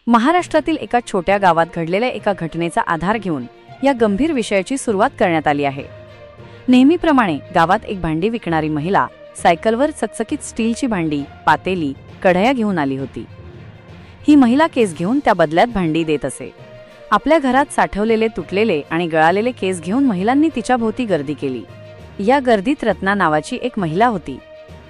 महाराष्ट्रातील एका छोट्या गावात घडलेल्या एका घटनेचा आधार घेऊन या गंभीर विषयाची सुरुवात करण्यात आली आहे। नेहमीप्रमाणे गावात एक भांडी विकणारी महिला सायकलवर चकचकीत स्टीलची भांडी, पातेली, कढया घेऊन आली होती। ही महिला केस घेऊन त्या बदल्यात भांडी देत असे। आपल्या घरात साठवलेले तुटलेले आणि गळालेले केस घेऊन महिलांनी तिच्या भोवती गर्दी केली। या गर्दीत रत्ना नावाची एक महिला होती।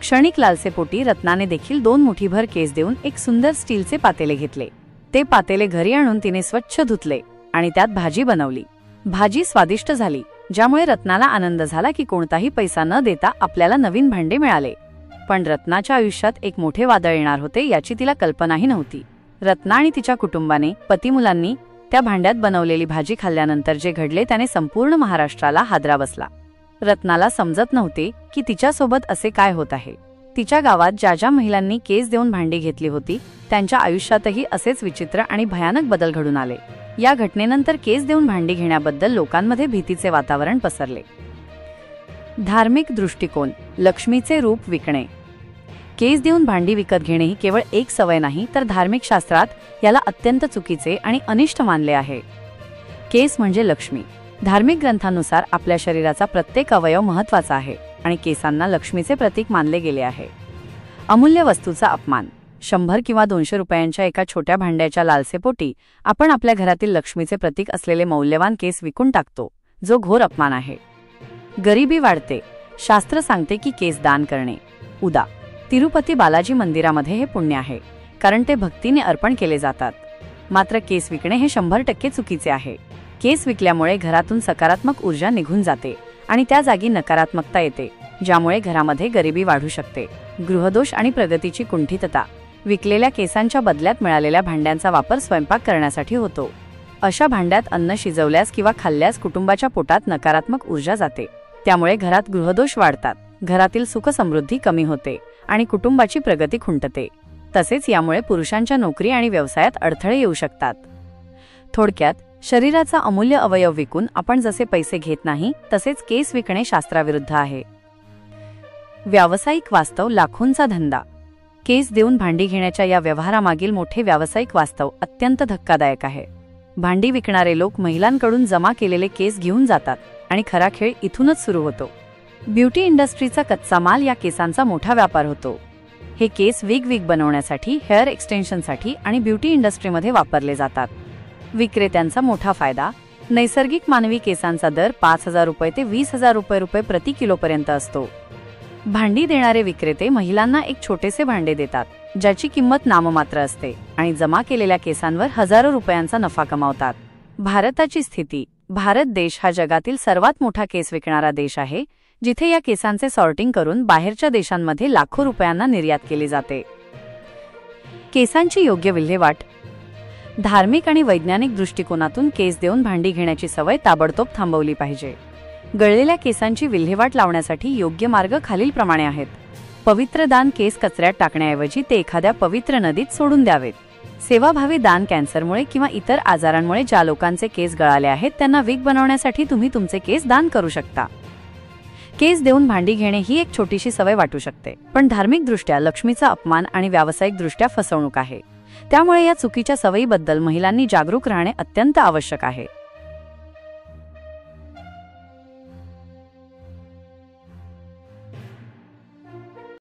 क्षणिक लालसेपोटी रत्नाने देखील 2 मुठीभर केस देऊन एक सुंदर स्टीलचे पातेले घेतले। ते पातेले घरी आणून तिने स्वच्छ धुतले आणि त्यात भाजी बनवली। भाजी स्वादिष्ट झाली, ज्यामुळे रत्नाला आनंद झाला की कोणताही पैसा न देता आपल्याला नवीन भांडे मिळाले। पण रत्नाच्या आयुष्यात एक मोठे वादळ येणार होते याची तिला कल्पनाही नव्हती। रत्ना आणि तिच्या कुटुंबाने, पतिमुलांनी त्या भांड्यात बनवलेली भाजी खाल्ल्यानंतर जे घडले त्याने संपूर्ण महाराष्ट्राला हादरा बसला। रत्नाला समजत नव्हते की तिच्यासोबत असे काय होत आहे। तिच्या गावात ज्या महिलांनी केस देऊन भांडी घेतली होती त्यांच्या आयुष्यातही असेच विचित्र आणि भयानक बदल घडून आले। या घटनेनंतर केस देऊन भांडी घेण्याबद्दल लोकांमध्ये भीतीचे वातावरण पसरले। धार्मिक दृष्टिकोन, लक्ष्मीचे रूप विकणे। केस देऊन भांडी विकत घेणे ही केवळ एक सवय नाही, तर धार्मिक शास्त्रात याला अत्यंत चुकीचे आणि अनिष्ट मानले आहे। केस म्हणजे लक्ष्मी। धार्मिक ग्रंथानुसार आपल्या शरीराचा प्रत्येक अवयव महत्त्वाचा आहे आणि केसांना लक्ष्मीचे प्रतीक मानले गेले आहे। अमूल्य वस्तूचा अपमान। 100 किंवा 200 रुपयांच्या एका छोट्या भांड्याच्या लालसेपोटी आपण आपल्या घरातील लक्ष्मीचे प्रतीक असलेले मौल्यवान केस विकून टाकतो, जो घोर अपमान आहे। गरिबी वाढते। शास्त्र सांगते की केस दान करणे। उदा. तिरुपती बालाजी मंदिरामध्ये हे पुण्य आहे, कारण ते भक्तीने अर्पण केले जातात। मात्र केस विकणे हे 100% चुकीचे आहे। केस विकल्यामुळे घरातून सकारात्मक ऊर्जा निघून जाते आणि त्या जागी नकारात्मकता येते, ज्यामुळे घरामध्ये गरिबी वाढू शकते। गृहदोष आणि प्रगतीची कुंठितता। विकलेल्या केसांच्या बदल्यात मिळालेल्या भांड्यांचा वापर स्वयंपाक करण्यासाठी होतो। अशा भांड्यात अन्न शिजवल्यास किंवा खाल्ल्यास कुटुंबाच्या पोटात नकारात्मक ऊर्जा जाते, त्यामुळे घरात गृहदोष वाढतात, घरातील सुख समृद्धी कमी होते आणि कुटुंबाची प्रगती खुंटते। तसेच यामुळे पुरुषांच्या नोकरी आणि व्यवसायात अडथळे येऊ शकतात। थोडक्यात, शरीराचा अमूल्य अवयव विकून आपण जसे पैसे घेत नाही तसेच केस विकणे शास्त्राविरुद्ध आहे। व्यावसायिक वास्तव, लाखोंचा धंदा। केस देऊन भांडी घेण्याच्या या व्यवहारामागील मोठे व्यावसायिक वास्तव अत्यंत धक्कादायक आहे। भांडी विकणारे लोक महिलांकडून जमा केलेले केस घेऊन जातात आणि खरा खेळ इथूनच सुरू होतो। ब्युटी इंडस्ट्रीचा कच्चा माल या केसांचा मोठा व्यापार होतो। हे केस विग बनवण्यासाठी, हेअर एक्सटेन्शनसाठी आणि ब्युटी इंडस्ट्रीमध्ये वापरले जातात। विक्रेत्यांचा मोठा फायदा। नैसर्गिक मानवी केसांचा दर 5,000 रुपये ते 20,000 रुपये प्रति किलोपर्यंत असतो। भांडी देणारे विक्रेते महिलांना एक छोटेसे भांडे देतात, ज्याची किंमत नाममात्र असते आणि जमा केलेल्या केसांवर हजारो रुपयांचा नफा कमावतात। भारताची स्थिती। भारत देश हा जगातील सर्वात मोठा केस विकणारा देश आहे, जिथे या केसांचे सॉर्टिंग करून बाहेरच्या देशांमध्ये लाखो रुपयांना निर्यात केली जाते। केसांची योग्य विल्हेवाट। धार्मिक आणि वैज्ञानिक दृष्टिकोनातून केस देऊन भांडी घेण्याची सवय ताबडतोब थांबवली पाहिजे। गळलेल्या केसांची विल्हेवाट लावण्यासाठी योग्य मार्ग खालीलप्रमाणे आहेत। पवित्र दान। केस कचऱ्यात टाकण्याऐवजी ते एखाद्या पवित्र नदीत सोडून द्यावेत। सेवाभावी दान। कॅन्सरमुळे किंवा इतर आजारांमुळे ज्या लोकांचे केस गळाले आहेत त्यांना विग बनवण्यासाठी तुम्ही तुमचे केस दान करू शकता। केस देऊन भांडी घेणे ही एक छोटीशी सवय वाटू शकते, पण धार्मिकदृष्ट्या लक्ष्मीचा अपमान आणि व्यावसायिकदृष्ट्या फसवणूक आहे। त्यामुळे या चुकीच्या सवयीबद्दल महिलांनी जागरूक राहणे अत्यंत आवश्यक आहे।